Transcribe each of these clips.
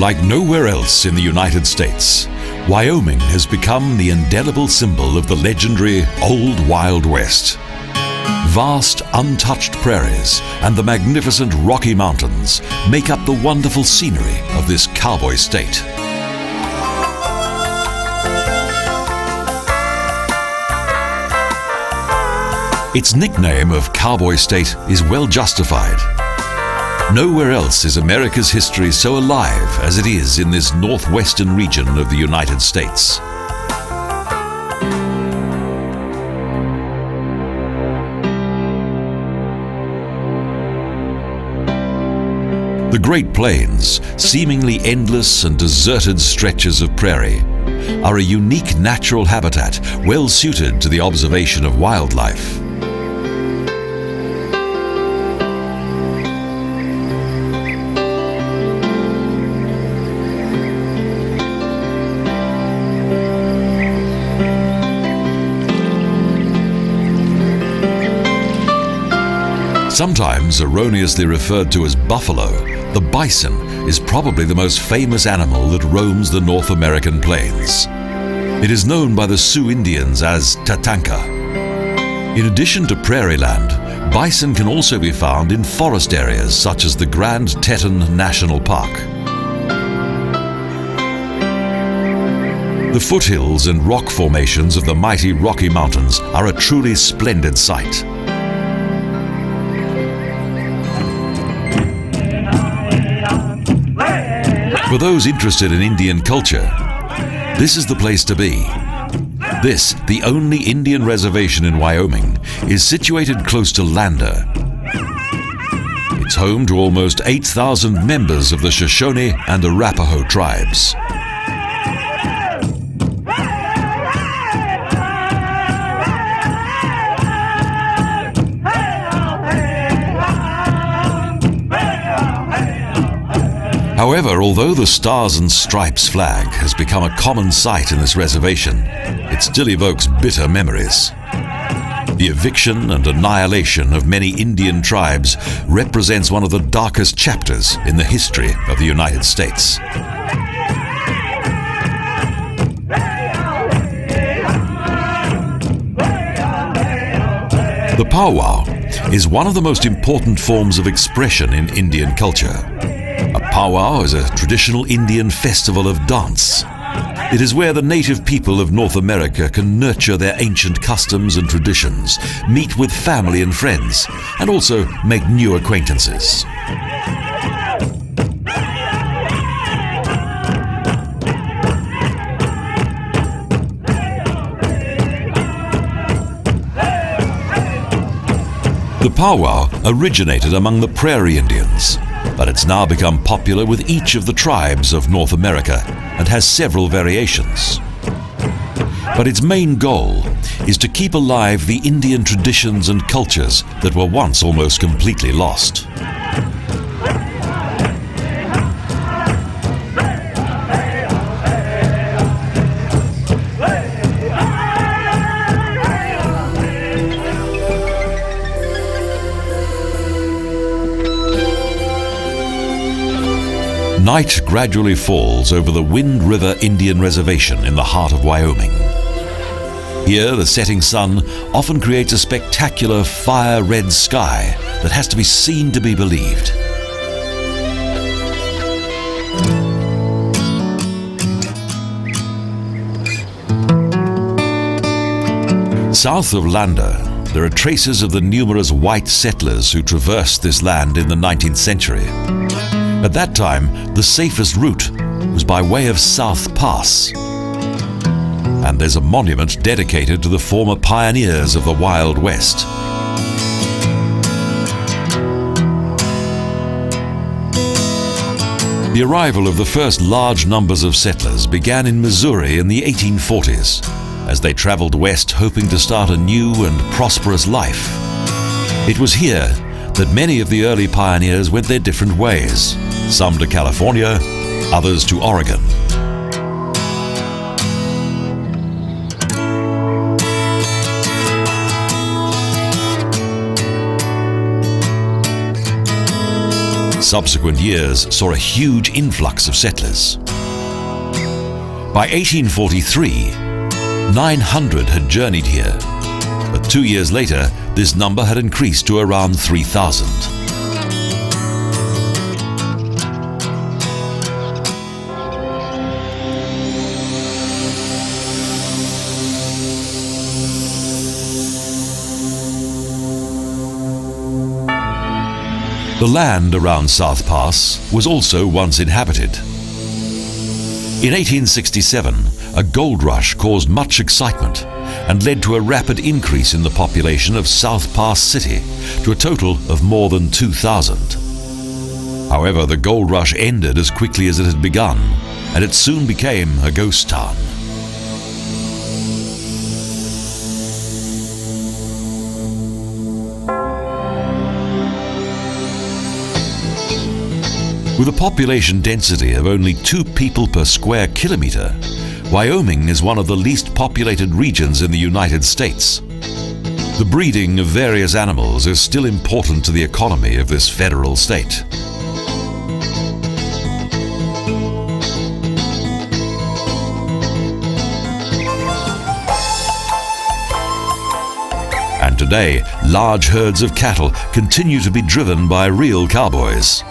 Like nowhere else in the United States, Wyoming has become the indelible symbol of the legendary Old Wild West. Vast, untouched prairies and the magnificent Rocky Mountains make up the wonderful scenery of this cowboy state. Its nickname of Cowboy State is well justified. Nowhere else is America's history so alive as it is in this northwestern region of the United States. The Great Plains, seemingly endless and deserted stretches of prairie, are a unique natural habitat well suited to the observation of wildlife. Sometimes erroneously referred to as buffalo, the bison is probably the most famous animal that roams the North American plains. It is known by the Sioux Indians as Tatanka. In addition to prairie land, bison can also be found in forest areas such as the Grand Teton National Park. The foothills and rock formations of the mighty Rocky Mountains are a truly splendid sight. For those interested in Indian culture, this is the place to be. This, the only Indian reservation in Wyoming, is situated close to Lander. It's home to almost 8,000 members of the Shoshone and Arapho tribes. However, although the Stars and Stripes flag has become a common sight in this reservation, it still evokes bitter memories. The eviction and annihilation of many Indian tribes represents one of the darkest chapters in the history of the United States. The powwow is one of the most important forms of expression in Indian culture. A powwow is a traditional Indian festival of dance. It is where the native people of North America can nurture their ancient customs and traditions, meet with family and friends, and also make new acquaintances. The powwow originated among the prairie Indians, but it's now become popular with each of the tribes of North America and has several variations. But its main goal is to keep alive the Indian traditions and cultures that were once almost completely lost. Night gradually falls over the Wind River Indian Reservation in the heart of Wyoming. Here, the setting sun often creates a spectacular fire-red sky that has to be seen to be believed. South of Lander, there are traces of the numerous white settlers who traversed this land in the 19th century. At that time, the safest route was by way of South Pass. And there's a monument dedicated to the former pioneers of the Wild West. The arrival of the first large numbers of settlers began in Missouri in the 1840s, as they traveled west hoping to start a new and prosperous life. It was here that many of the early pioneers went their different ways, some to California, others to Oregon. Subsequent years saw a huge influx of settlers. By 1843, 900 had journeyed here, but 2 years later, this number had increased to around 3,000. The land around South Pass was also once inhabited. In 1867, a gold rush caused much excitement and led to a rapid increase in the population of South Pass City to a total of more than 2,000. However, the gold rush ended as quickly as it had begun, and it soon became a ghost town. With a population density of only 2 people per square kilometer, Wyoming is one of the least populated regions in the United States. The breeding of various animals is still important to the economy of this federal state. And today, large herds of cattle continue to be driven by real cowboys.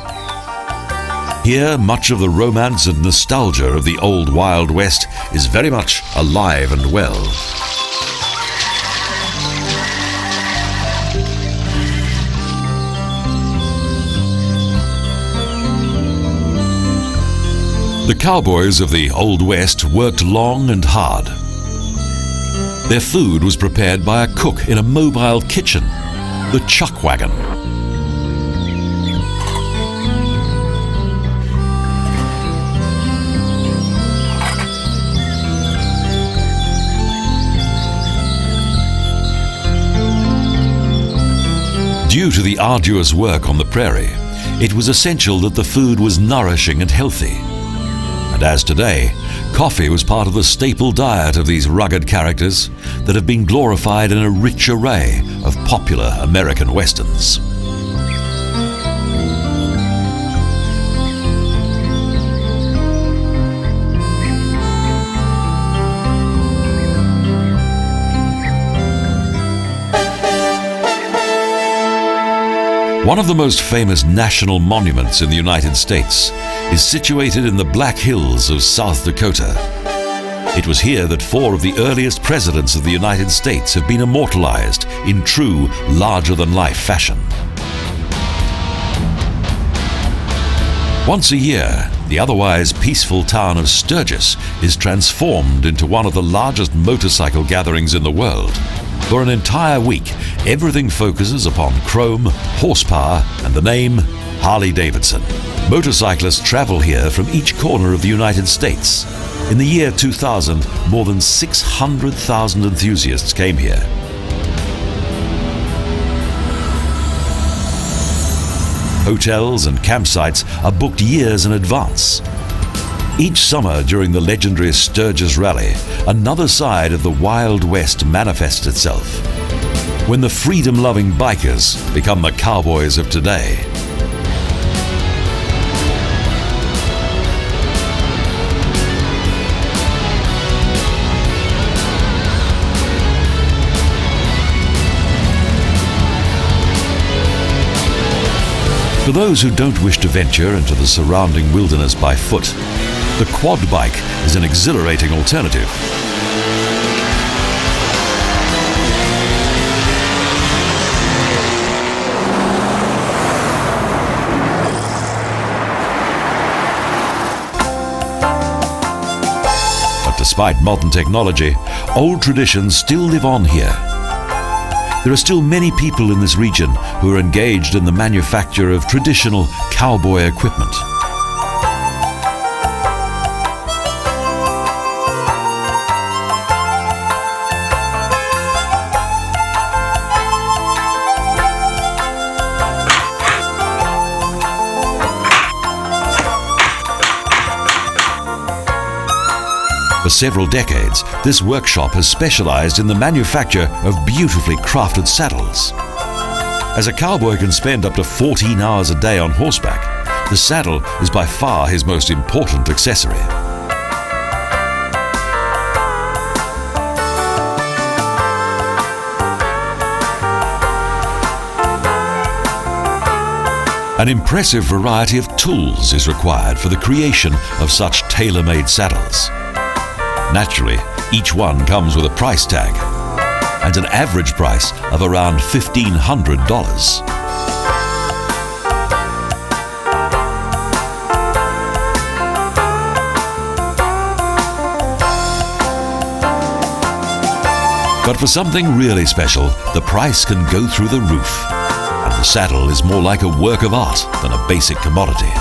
Here, much of the romance and nostalgia of the old Wild West is very much alive and well. The cowboys of the Old West worked long and hard. Their food was prepared by a cook in a mobile kitchen, the chuck wagon. Due to the arduous work on the prairie, it was essential that the food was nourishing and healthy. And as today, coffee was part of the staple diet of these rugged characters that have been glorified in a rich array of popular American westerns. One of the most famous national monuments in the United States is situated in the Black Hills of South Dakota. It was here that 4 of the earliest presidents of the United States have been immortalized in true larger-than-life fashion. Once a year, the otherwise peaceful town of Strurgis is transformed into one of the largest motorcycle gatherings in the world. For an entire week, everything focuses upon chrome, horsepower, and the name Harley Davidson. Motorcyclists travel here from each corner of the United States. In the year 2000, more than 600,000 enthusiasts came here. Hotels and campsites are booked years in advance. Each summer during the legendary Strurgis Rally, another side of the Wild West manifests itself, when the freedom-loving bikers become the cowboys of today. For those who don't wish to venture into the surrounding wilderness by foot, the quad bike is an exhilarating alternative. But despite modern technology, old traditions still live on here. There are still many people in this region who are engaged in the manufacture of traditional cowboy equipment. For several decades, this workshop has specialized in the manufacture of beautifully crafted saddles. As a cowboy can spend up to 14 hours a day on horseback, the saddle is by far his most important accessory. An impressive variety of tools is required for the creation of such tailor-made saddles. Naturally, each one comes with a price tag, and an average price of around $1,500. But for something really special, the price can go through the roof. And the saddle is more like a work of art than a basic commodity.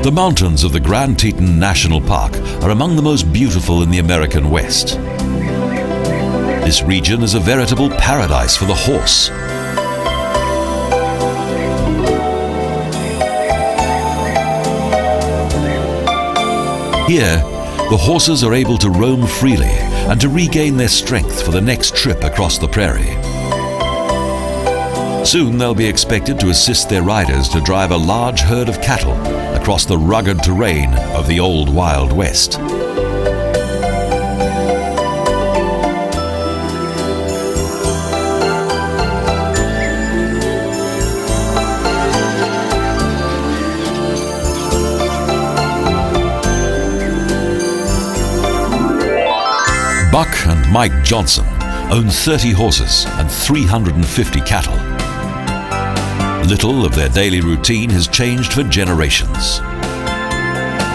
The mountains of the Grand Teton National Park are among the most beautiful in the American West. This region is a veritable paradise for the horse. Here, the horses are able to roam freely and to regain their strength for the next trip across the prairie. Soon they'll be expected to assist their riders to drive a large herd of cattle across the rugged terrain of the old Wild West. Buck and Mike Johnson own 30 horses and 350 cattle. Little of their daily routine has changed for generations.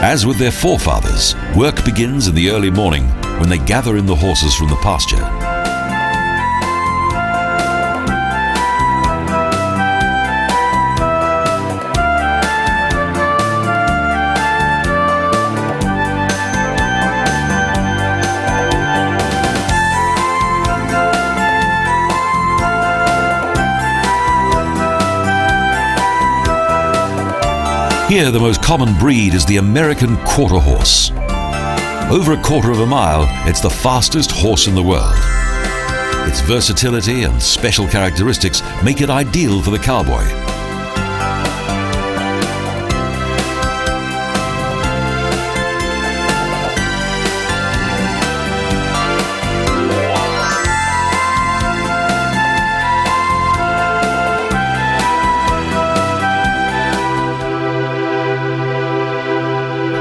As with their forefathers, work begins in the early morning when they gather in the horses from the pasture. Here, the most common breed is the American quarter horse. Over a quarter of a mile, it's the fastest horse in the world. Its versatility and special characteristics make it ideal for the cowboy.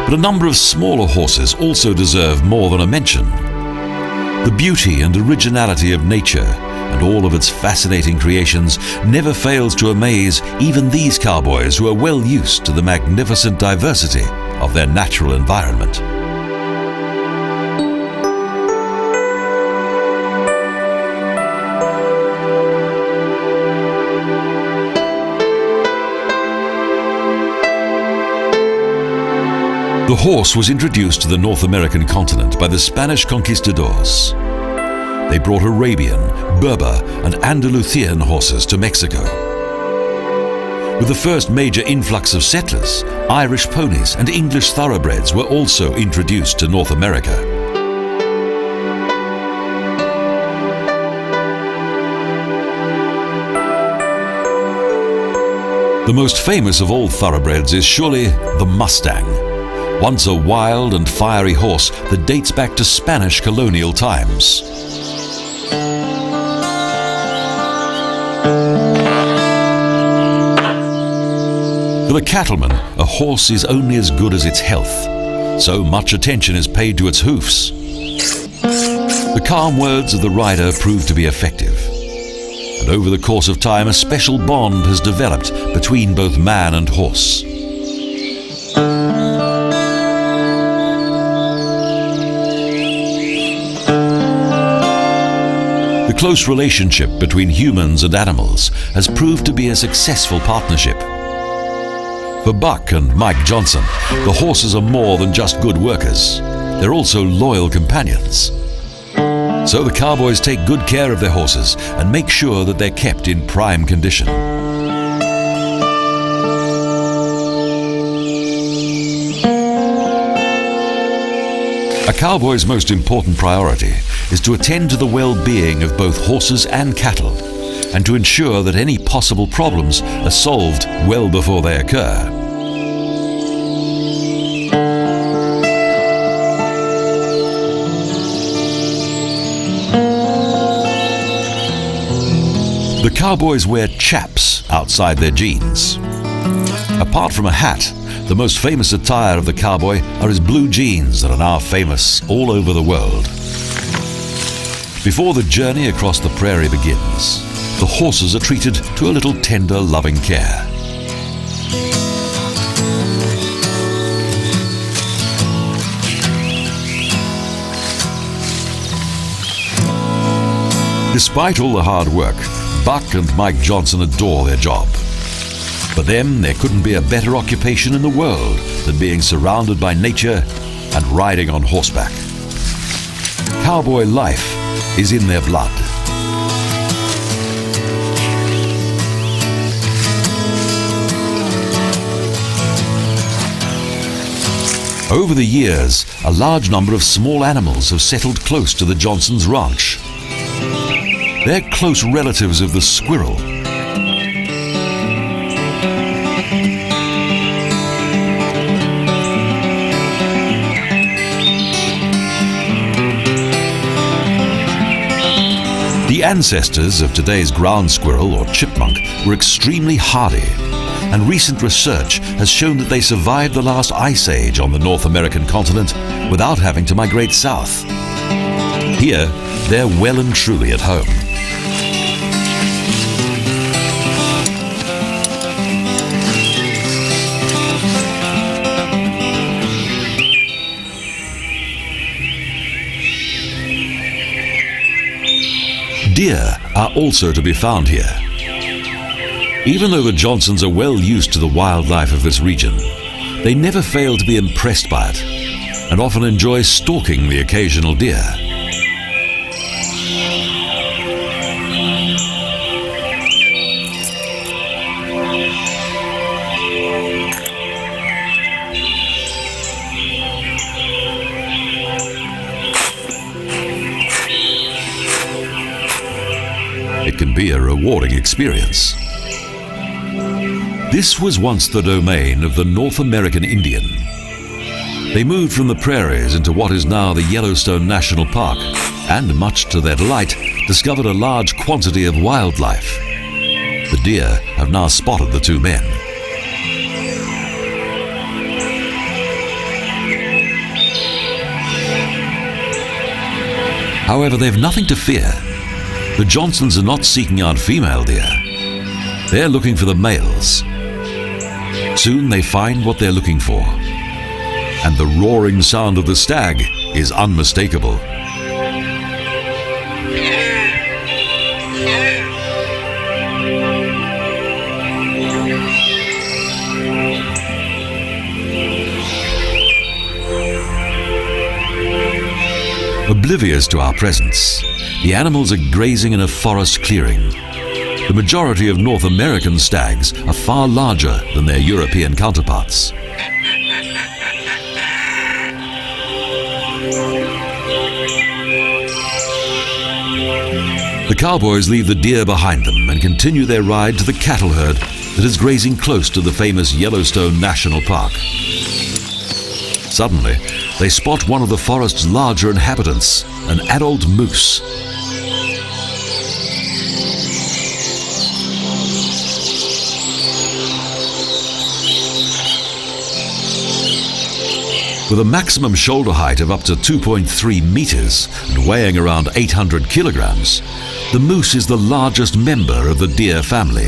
But a number of smaller horses also deserve more than a mention. The beauty and originality of nature and all of its fascinating creations never fails to amaze even these cowboys who are well used to the magnificent diversity of their natural environment. The horse was introduced to the North American continent by the Spanish conquistadors. They brought Arabian, Berber, and Andalusian horses to Mexico. With the first major influx of settlers, Irish ponies and English thoroughbreds were also introduced to North America. The most famous of all thoroughbreds is surely the Mustang. Once a wild and fiery horse that dates back to Spanish colonial times. For the cattleman, a horse is only as good as its health, so much attention is paid to its hoofs. The calm words of the rider prove to be effective, and over the course of time a special bond has developed between both man and horse. The close relationship between humans and animals has proved to be a successful partnership. For Buck and Mike Johnson, the horses are more than just good workers. They're also loyal companions. So the cowboys take good care of their horses and make sure that they're kept in prime condition. A cowboy's most important priority is to attend to the well-being of both horses and cattle, and to ensure that any possible problems are solved well before they occur. The cowboys wear chaps outside their jeans. Apart from a hat, the most famous attire of the cowboy are his blue jeans that are now famous all over the world. Before the journey across the prairie begins, the horses are treated to a little tender, loving care. Despite all the hard work, Buck and Mike Johnson adore their job. For them, there couldn't be a better occupation in the world than being surrounded by nature and riding on horseback. Cowboy life is in their blood. Over the years, a large number of small animals have settled close to the Johnsons' ranch. They're close relatives of the squirrel. The ancestors of today's ground squirrel or chipmunk were extremely hardy, and recent research has shown that they survived the last ice age on the North American continent without having to migrate south. Here, they're well and truly at home. Deer are also to be found here. Even though the Johnsons are well used to the wildlife of this region, they never fail to be impressed by it and often enjoy stalking the occasional deer. It can be a rewarding experience. This was once the domain of the North American Indian. They moved from the prairies into what is now the Yellowstone National Park, and much to their delight, discovered a large quantity of wildlife. The deer have now spotted the two men. However, they've nothing to fear. The Johnsons are not seeking out female deer. They're looking for the males. Soon they find what they're looking for, and the roaring sound of the stag is unmistakable. Oblivious to our presence, the animals are grazing in a forest clearing. The majority of North American stags are far larger than their European counterparts. The cowboys leave the deer behind them and continue their ride to the cattle herd that is grazing close to the famous Yellowstone National Park. Suddenly, they spot one of the forest's larger inhabitants, an adult moose. With a maximum shoulder height of up to 2.3 meters and weighing around 800 kilograms, the moose is the largest member of the deer family.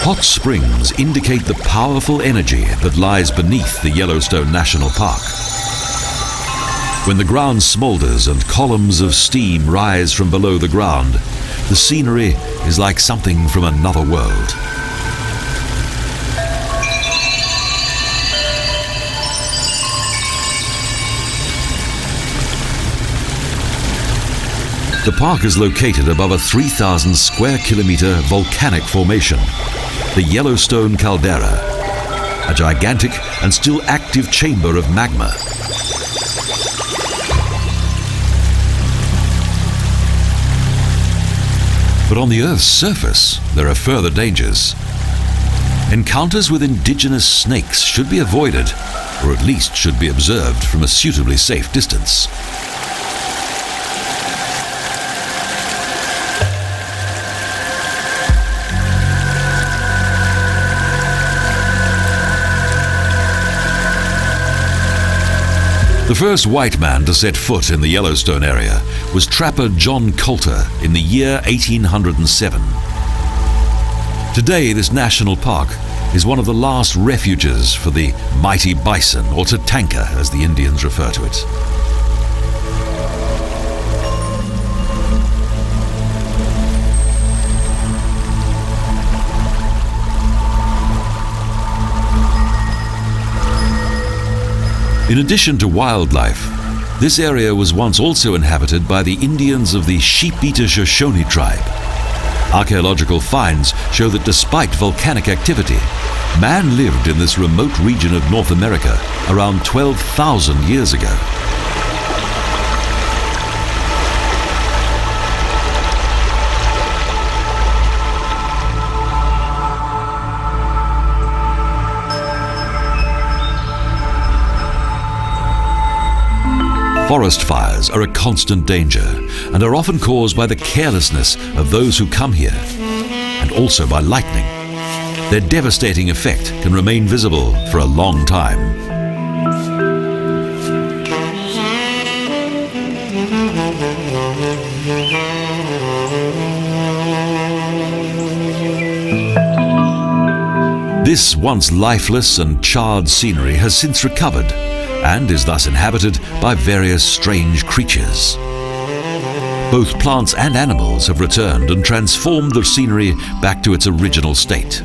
Hot springs indicate the powerful energy that lies beneath the Yellowstone National Park. When the ground smolders and columns of steam rise from below the ground, the scenery is like something from another world. The park is located above a 3,000 square kilometer volcanic formation, the Yellowstone Caldera. a gigantic and still active chamber of magma. But on the Earth's surface, there are further dangers. Encounters with indigenous snakes should be avoided, or at least should be observed from a suitably safe distance. The first white man to set foot in the Yellowstone area was trapper John Coulter in the year 1807. Today, this national park is one of the last refuges for the mighty bison, or Tatanka as the Indians refer to it. In addition to wildlife, this area was once also inhabited by the Indians of the sheep-eater Shoshone tribe. Archaeological finds show that despite volcanic activity, man lived in this remote region of North America around 12,000 years ago. Forest fires are a constant danger and are often caused by the carelessness of those who come here, and also by lightning. Their devastating effect can remain visible for a long time. This once lifeless and charred scenery has since recovered and is thus inhabited by various strange creatures. Both plants and animals have returned and transformed the scenery back to its original state.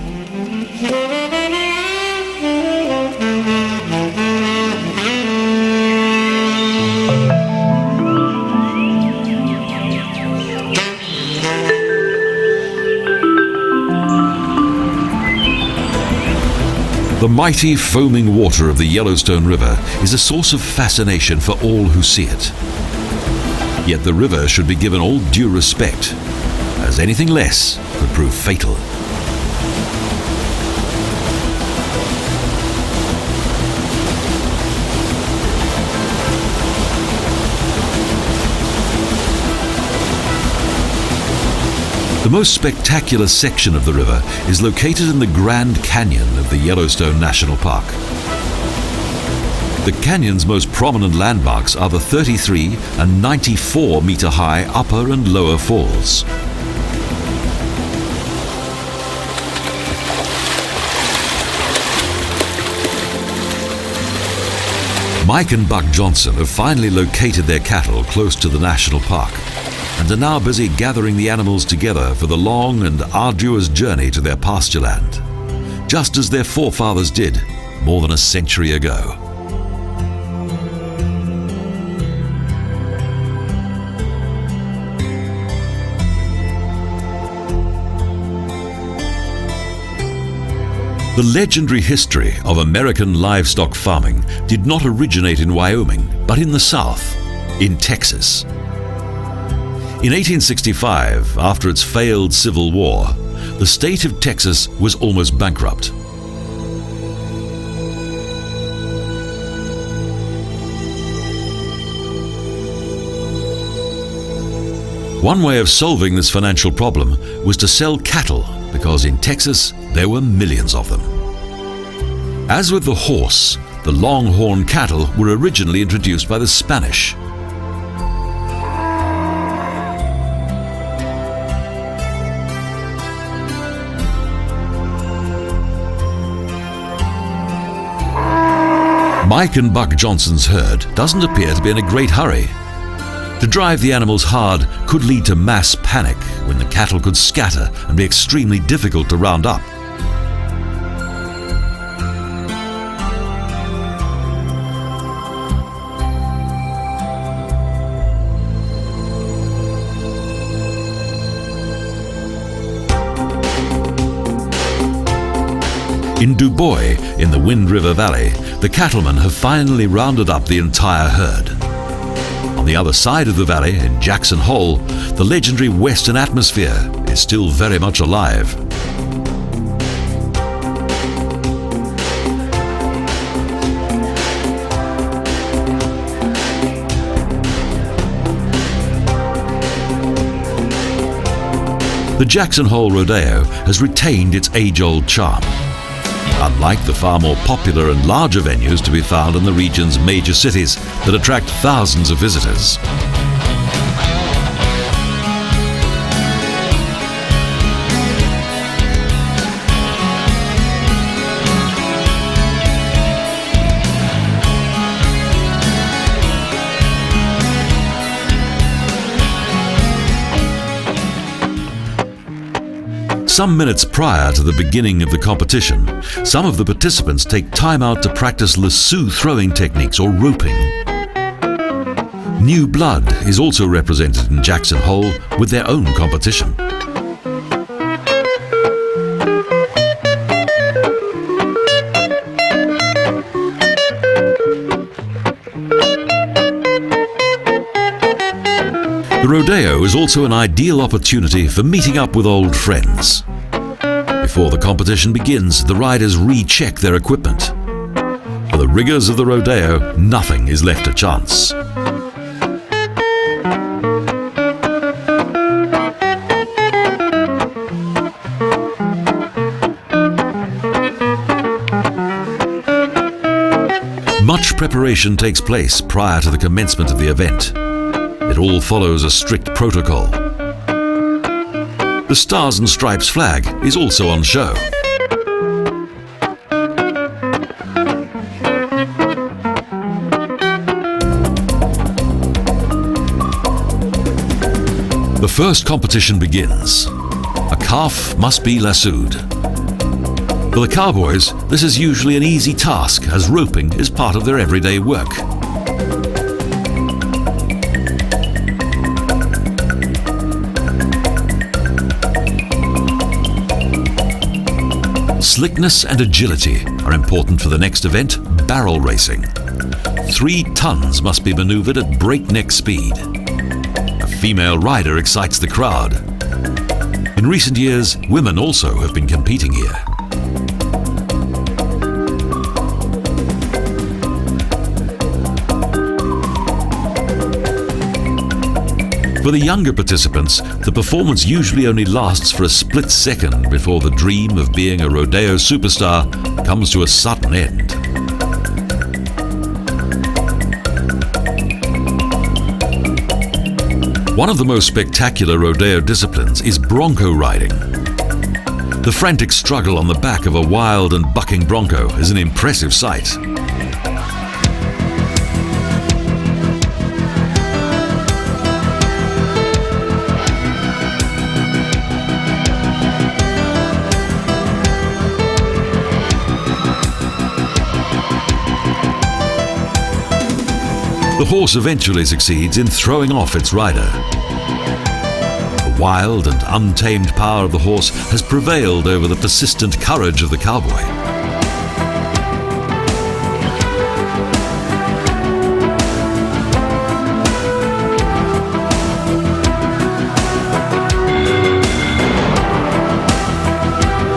The mighty foaming water of the Yellowstone River is a source of fascination for all who see it. Yet the river should be given all due respect, as anything less could prove fatal. The most spectacular section of the river is located in the Grand Canyon of the Yellowstone National Park. The canyon's most prominent landmarks are the 33 and 94 meter high upper and lower falls. Mike and Buck Johnson have finally located their cattle close to the national park, and are now busy gathering the animals together for the long and arduous journey to their pasture land, just as their forefathers did more than a century ago. The legendary history of American livestock farming did not originate in Wyoming, but in the South, in Texas. In 1865, after its failed Civil War, the state of Texas was almost bankrupt. One way of solving this financial problem was to sell cattle, because in Texas there were millions of them. As with the horse, the longhorn cattle were originally introduced by the Spanish. Mike and Buck Johnson's herd doesn't appear to be in a great hurry. To drive the animals hard could lead to mass panic when the cattle could scatter and be extremely difficult to round up. In Du Bois, in the Wind River Valley, the cattlemen have finally rounded up the entire herd. On the other side of the valley, in Jackson Hole, the legendary Western atmosphere is still very much alive. The Jackson Hole Rodeo has retained its age-old charm. Unlike the far more popular and larger venues to be found in the region's major cities that attract thousands of visitors. Some minutes prior to the beginning of the competition, some of the participants take time out to practice lasso throwing techniques or roping. New blood is also represented in Jackson Hole with their own competition. The rodeo is also an ideal opportunity for meeting up with old friends. Before the competition begins, the riders recheck their equipment. For the riggers of the rodeo, nothing is left to chance. Much preparation takes place prior to the commencement of the event. It all follows a strict protocol. The Stars and Stripes flag is also on show. The first competition begins. A calf must be lassoed. For the cowboys, this is usually an easy task, as roping is part of their everyday work. Slickness and agility are important for the next event, barrel racing. 3 tons must be maneuvered at breakneck speed. A female rider excites the crowd. In recent years, women also have been competing here. For the younger participants, the performance usually only lasts for a split second before the dream of being a rodeo superstar comes to a sudden end. One of the most spectacular rodeo disciplines is bronco riding. The frantic struggle on the back of a wild and bucking bronco is an impressive sight. The horse eventually succeeds in throwing off its rider. The wild and untamed power of the horse has prevailed over the persistent courage of the cowboy.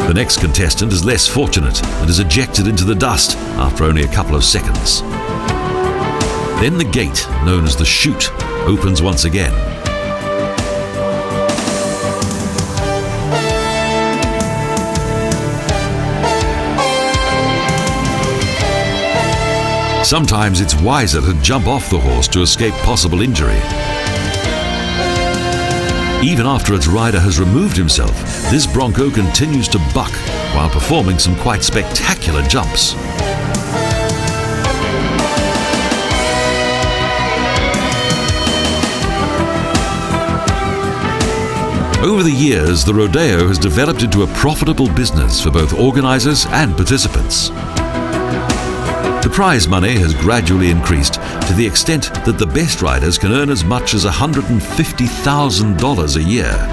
The next contestant is less fortunate and is ejected into the dust after only a couple of seconds. Then the gate, known as the chute, opens once again. Sometimes it's wiser to jump off the horse to escape possible injury. Even after its rider has removed himself, this bronco continues to buck while performing some quite spectacular jumps. Over the years, the rodeo has developed into a profitable business for both organizers and participants. The prize money has gradually increased to the extent that the best riders can earn as much as $150,000 a year.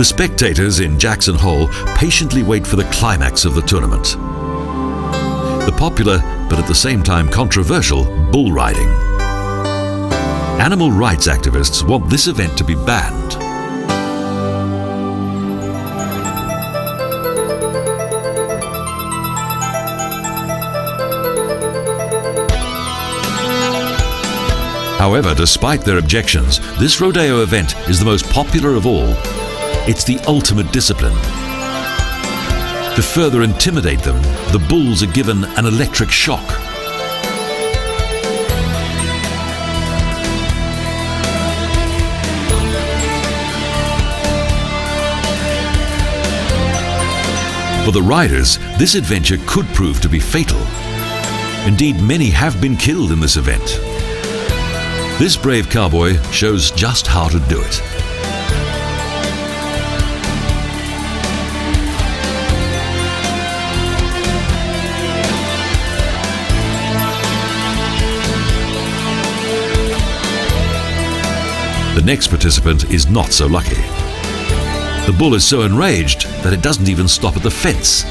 The spectators in Jackson Hole patiently wait for the climax of the tournament. The popular, but at the same time controversial, bull riding. Animal rights activists want this event to be banned. However, despite their objections, this rodeo event is the most popular of all. It's the ultimate discipline. To further intimidate them, the bulls are given an electric shock. For the riders, this adventure could prove to be fatal. Indeed, many have been killed in this event. This brave cowboy shows just how to do it. The next participant is not so lucky. The bull is so enraged that it doesn't even stop at the fence.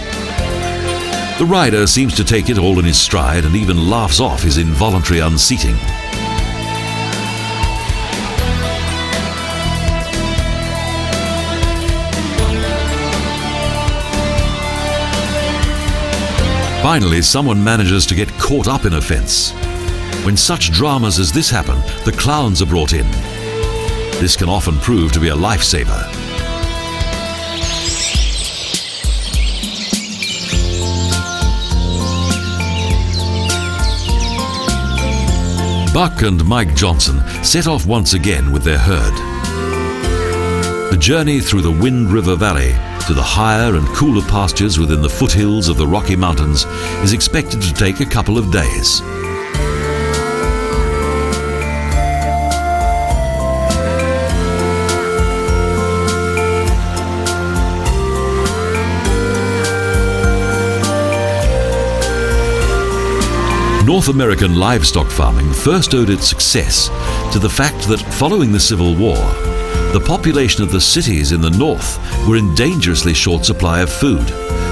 The rider seems to take it all in his stride and even laughs off his involuntary unseating. Finally, someone manages to get caught up in a fence. When such dramas as this happen, the clowns are brought in. This can often prove to be a lifesaver. Buck and Mike Johnson set off once again with their herd. The journey through the Wind River Valley to the higher and cooler pastures within the foothills of the Rocky Mountains is expected to take a couple of days. North American livestock farming first owed its success to the fact that following the Civil War, the population of the cities in the north were in dangerously short supply of food,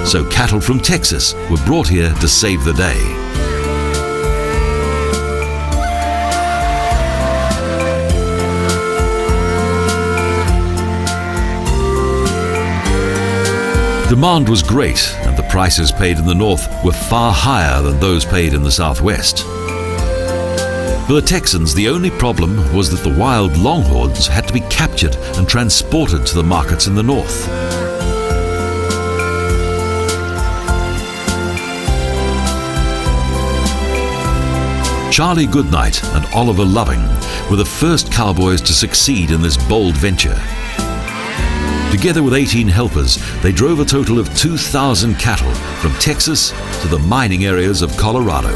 so cattle from Texas were brought here to save the day. Demand was great, and the prices paid in the north were far higher than those paid in the southwest. For the Texans, the only problem was that the wild longhorns had to be captured and transported to the markets in the north. Charlie Goodnight and Oliver Loving were the first cowboys to succeed in this bold venture. Together with 18 helpers, they drove a total of 2,000 cattle from Texas to the mining areas of Colorado.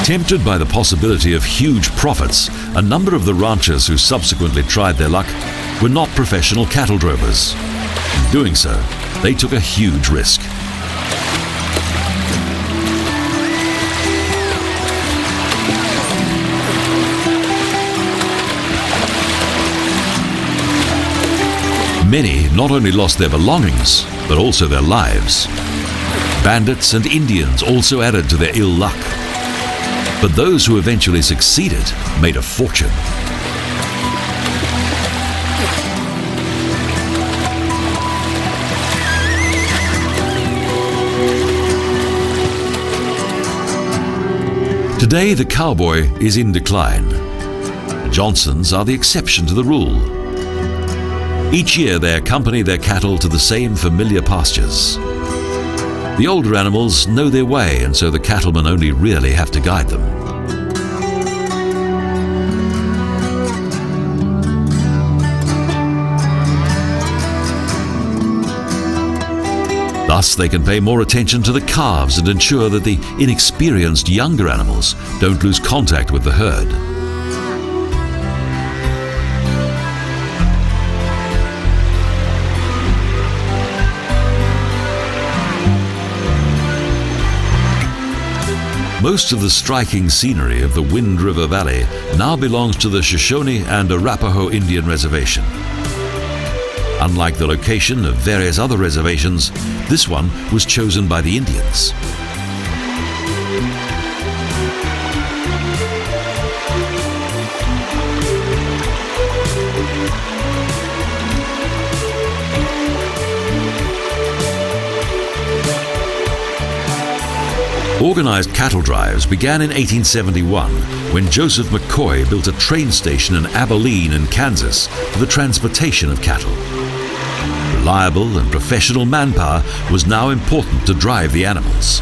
Tempted by the possibility of huge profits, a number of the ranchers who subsequently tried their luck were not professional cattle drovers. In doing so, they took a huge risk. Many not only lost their belongings, but also their lives. Bandits and Indians also added to their ill luck. But those who eventually succeeded made a fortune. Today, the cowboy is in decline. The Johnsons are the exception to the rule. Each year, they accompany their cattle to the same familiar pastures. The older animals know their way, and so the cattlemen only really have to guide them. Thus, they can pay more attention to the calves and ensure that the inexperienced younger animals don't lose contact with the herd. Most of the striking scenery of the Wind River Valley now belongs to the Shoshone and Arapho Indian Reservation. Unlike the location of various other reservations, this one was chosen by the Indians. Organized cattle drives began in 1871 when Joseph McCoy built a train station in Abilene in Kansas for the transportation of cattle. Reliable and professional manpower was now important to drive the animals.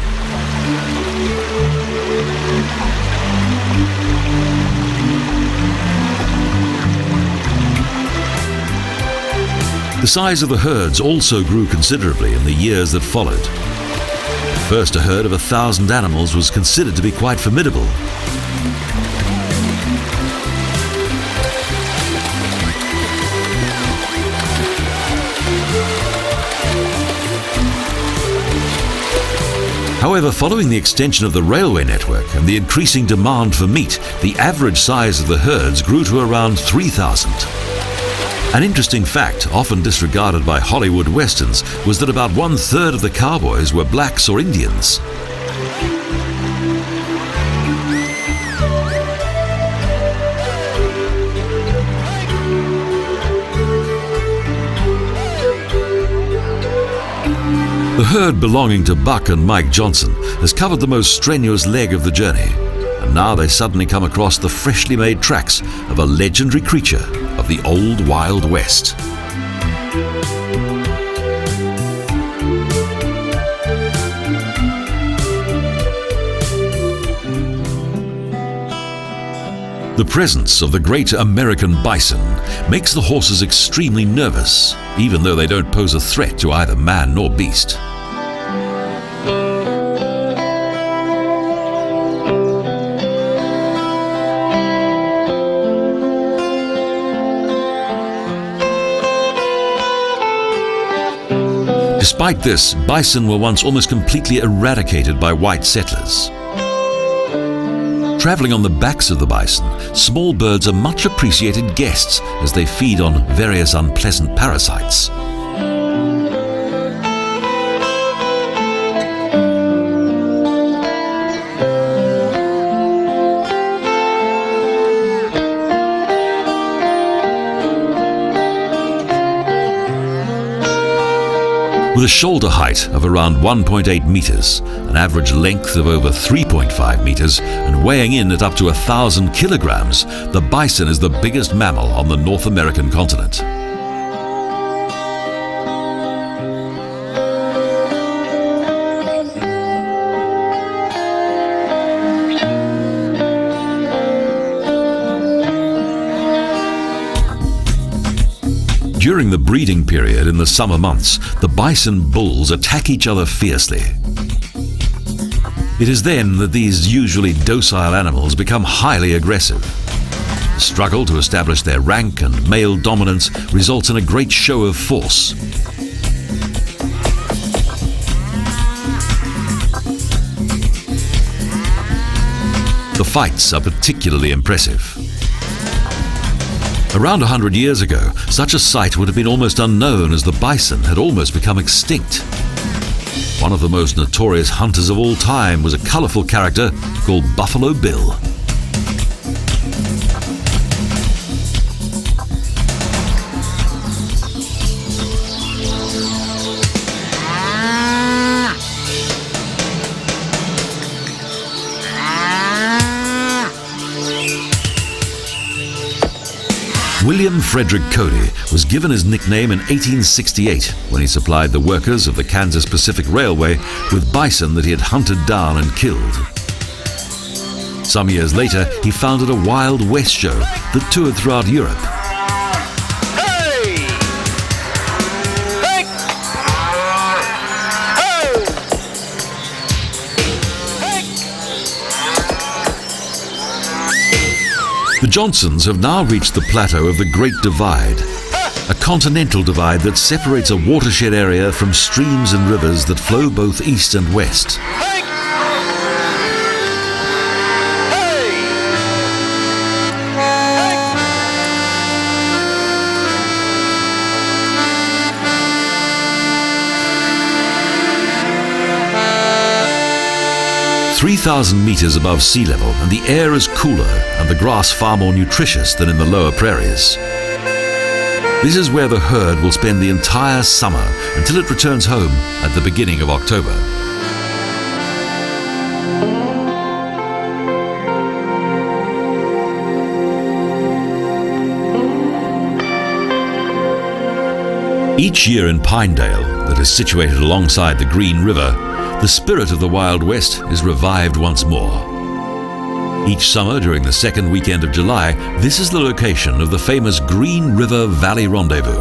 The size of the herds also grew considerably in the years that followed. First, a herd of 1,000 animals was considered to be quite formidable. However, following the extension of the railway network and the increasing demand for meat, the average size of the herds grew to around 3,000. An interesting fact, often disregarded by Hollywood westerns, was that about 1/3 of the cowboys were blacks or Indians. The herd belonging to Buck and Mike Johnson has covered the most strenuous leg of the journey, and now they suddenly come across the freshly made tracks of a legendary creature of the old Wild West. The presence of the great American bison makes the horses extremely nervous, even though they don't pose a threat to either man nor beast. Despite this, bison were once almost completely eradicated by white settlers. Traveling on the backs of the bison, small birds are much appreciated guests as they feed on various unpleasant parasites. With a shoulder height of around 1.8 meters, an average length of over 3.5 meters, and weighing in at up to 1,000 kilograms, the bison is the biggest mammal on the North American continent. During the breeding period in the summer months, the bison bulls attack each other fiercely. It is then that these usually docile animals become highly aggressive. The struggle to establish their rank and male dominance results in a great show of force. The fights are particularly impressive. Around 100 years ago, such a sight would have been almost unknown, as the bison had almost become extinct. One of the most notorious hunters of all time was a colorful character called Buffalo Bill. William Frederick Cody was given his nickname in 1868 when he supplied the workers of the Kansas Pacific Railway with bison that he had hunted down and killed. Some years later, he founded a Wild West show that toured throughout Europe. The Johnsons have now reached the plateau of the Great Divide, a continental divide that separates a watershed area from streams and rivers that flow both east and west. 3,000 meters above sea level, and the air is cooler and the grass far more nutritious than in the lower prairies. This is where the herd will spend the entire summer until it returns home at the beginning of October. Each year in Pinedale, that is situated alongside the Green River, the spirit of the Wild West is revived once more. Each summer during the second weekend of July, this is the location of the famous Green River Valley Rendezvous.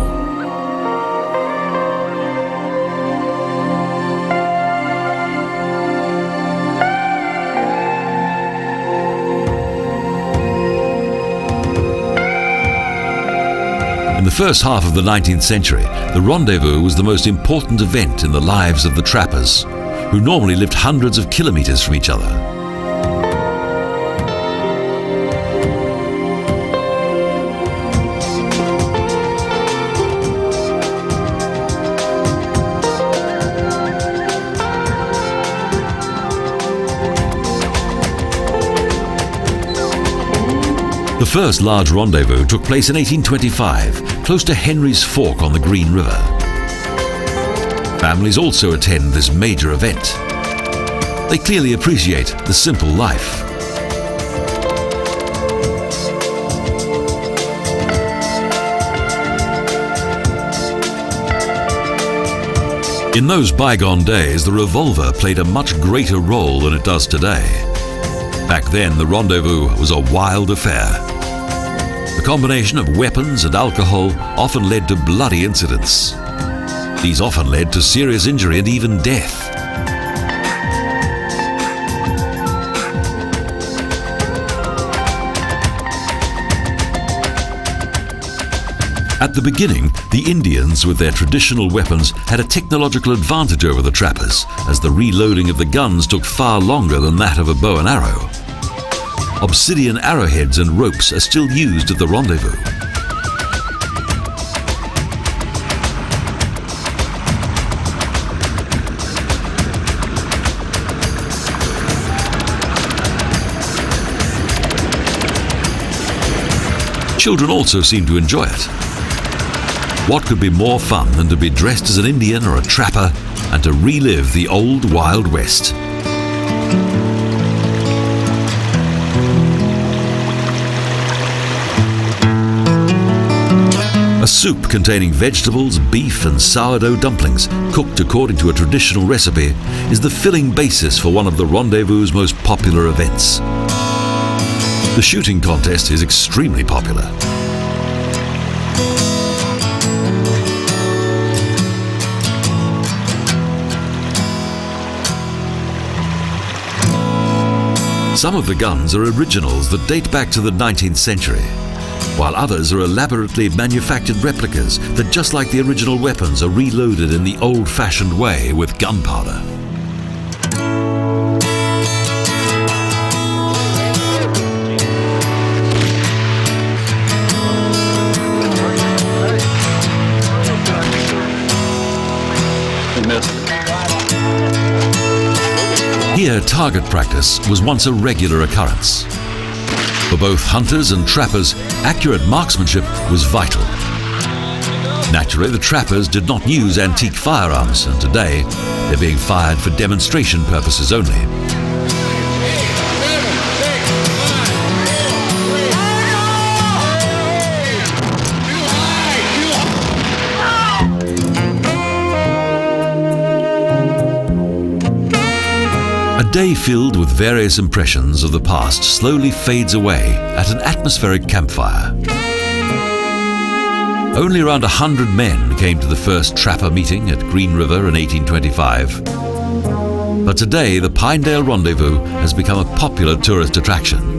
In the first half of the 19th century, the rendezvous was the most important event in the lives of the trappers, who normally lived hundreds of kilometers from each other. The first large rendezvous took place in 1825, close to Henry's Fork on the Green River. Families also attend this major event. They clearly appreciate the simple life. In those bygone days, the revolver played a much greater role than it does today. Back then, the rendezvous was a wild affair. The combination of weapons and alcohol often led to bloody incidents. These often led to serious injury and even death. At the beginning, the Indians, with their traditional weapons, had a technological advantage over the trappers, as the reloading of the guns took far longer than that of a bow and arrow. Obsidian arrowheads and ropes are still used at the rendezvous. Children also seem to enjoy it. What could be more fun than to be dressed as an Indian or a trapper and to relive the old Wild West? A soup containing vegetables, beef and sourdough dumplings, cooked according to a traditional recipe, is the filling basis for one of the rendezvous's most popular events. The shooting contest is extremely popular. Some of the guns are originals that date back to the 19th century, while others are elaborately manufactured replicas that, just like the original weapons, are reloaded in the old-fashioned way with gunpowder. Here, target practice was once a regular occurrence. For both hunters and trappers, accurate marksmanship was vital. Naturally, the trappers did not use antique firearms, and today they're being fired for demonstration purposes only. A day filled with various impressions of the past slowly fades away at an atmospheric campfire. Only around 100 men came to the first trapper meeting at Green River in 1825. But today, the Pinedale Rendezvous has become a popular tourist attraction.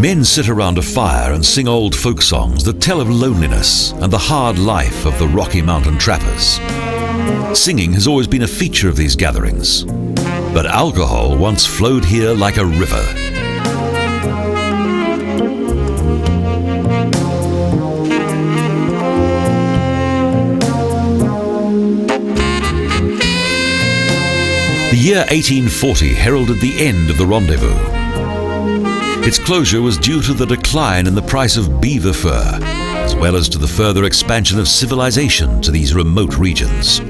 Men sit around a fire and sing old folk songs that tell of loneliness and the hard life of the Rocky Mountain trappers. Singing has always been a feature of these gatherings, but alcohol once flowed here like a river. year 1840 heralded the end of the rendezvous. Its closure was due to the decline in the price of beaver fur, as well as to the further expansion of civilization to these remote regions.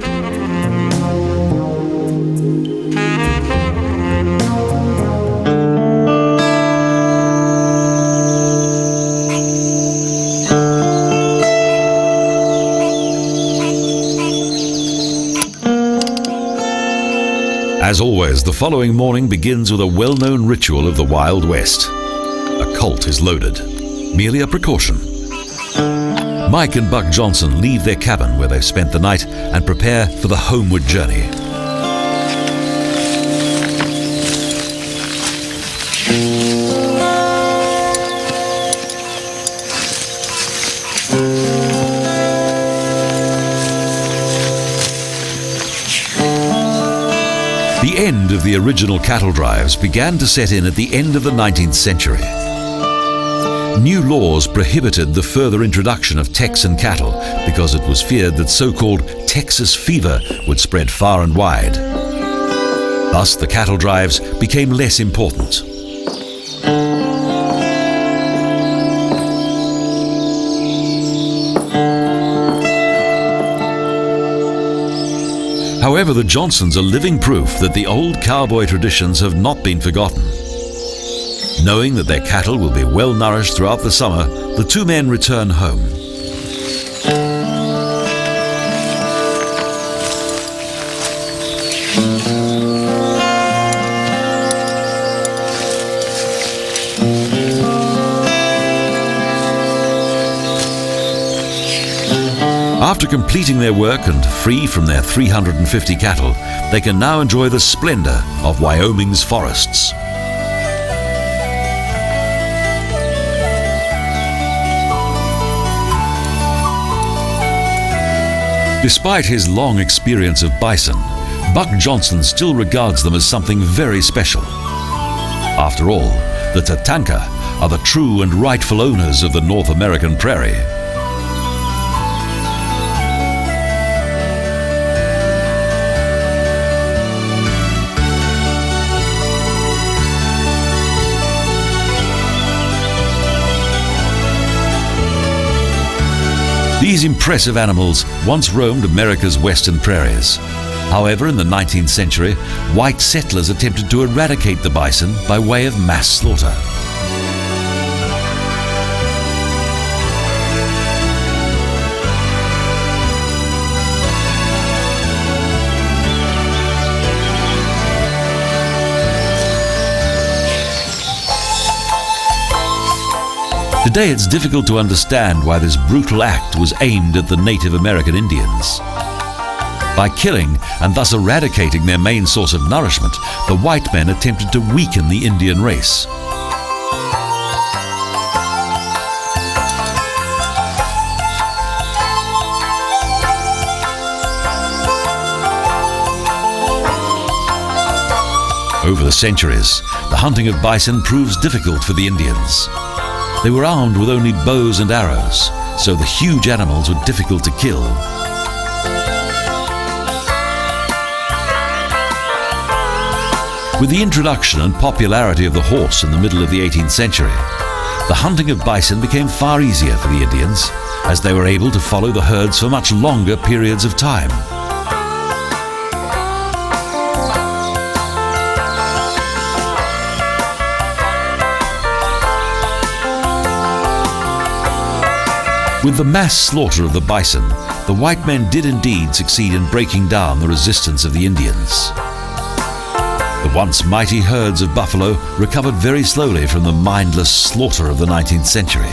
As always, the following morning begins with a well-known ritual of the Wild West. A colt is loaded, merely a precaution. Mike and Buck Johnson leave their cabin where they've spent the night and prepare for the homeward journey. The end of the original cattle drives began to set in at the end of the 19th century. New laws prohibited the further introduction of Texan cattle because it was feared that so-called Texas fever would spread far and wide. Thus, the cattle drives became less important. However, the Johnsons are living proof that the old cowboy traditions have not been forgotten. Knowing that their cattle will be well nourished throughout the summer, the two men return home. After completing their work and free from their 350 cattle, they can now enjoy the splendor of Wyoming's forests. Despite his long experience of bison, Buck Johnson still regards them as something very special. After all, the Tatanka are the true and rightful owners of the North American prairie. These impressive animals once roamed America's western prairies. However, in the 19th century, white settlers attempted to eradicate the bison by way of mass slaughter. Today it's difficult to understand why this brutal act was aimed at the Native American Indians. By killing and thus eradicating their main source of nourishment, the white men attempted to weaken the Indian race. Over the centuries, the hunting of bison proves difficult for the Indians. They were armed with only bows and arrows, so the huge animals were difficult to kill. With the introduction and popularity of the horse in the middle of the 18th century, the hunting of bison became far easier for the Indians, as they were able to follow the herds for much longer periods of time. With the mass slaughter of the bison, the white men did indeed succeed in breaking down the resistance of the Indians. The once mighty herds of buffalo recovered very slowly from the mindless slaughter of the 19th century.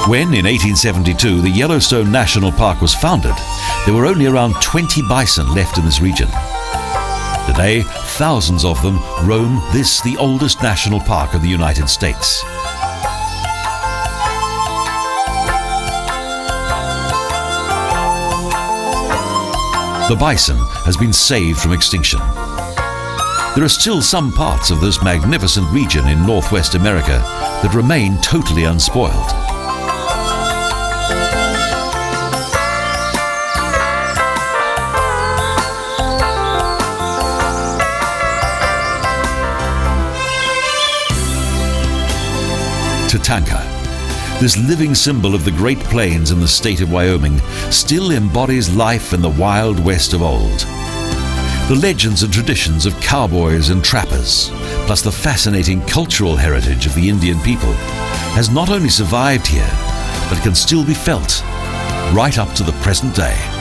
When, in 1872, the Yellowstone National Park was founded, there were only around 20 bison left in this region. Today, thousands of them roam this, the oldest national park of the United States. The bison has been saved from extinction. There are still some parts of this magnificent region in Northwest America that remain totally unspoiled. Tatanka. This living symbol of the Great Plains in the state of Wyoming still embodies life in the Wild West of old. The legends and traditions of cowboys and trappers, plus the fascinating cultural heritage of the Indian people, has not only survived here, but can still be felt right up to the present day.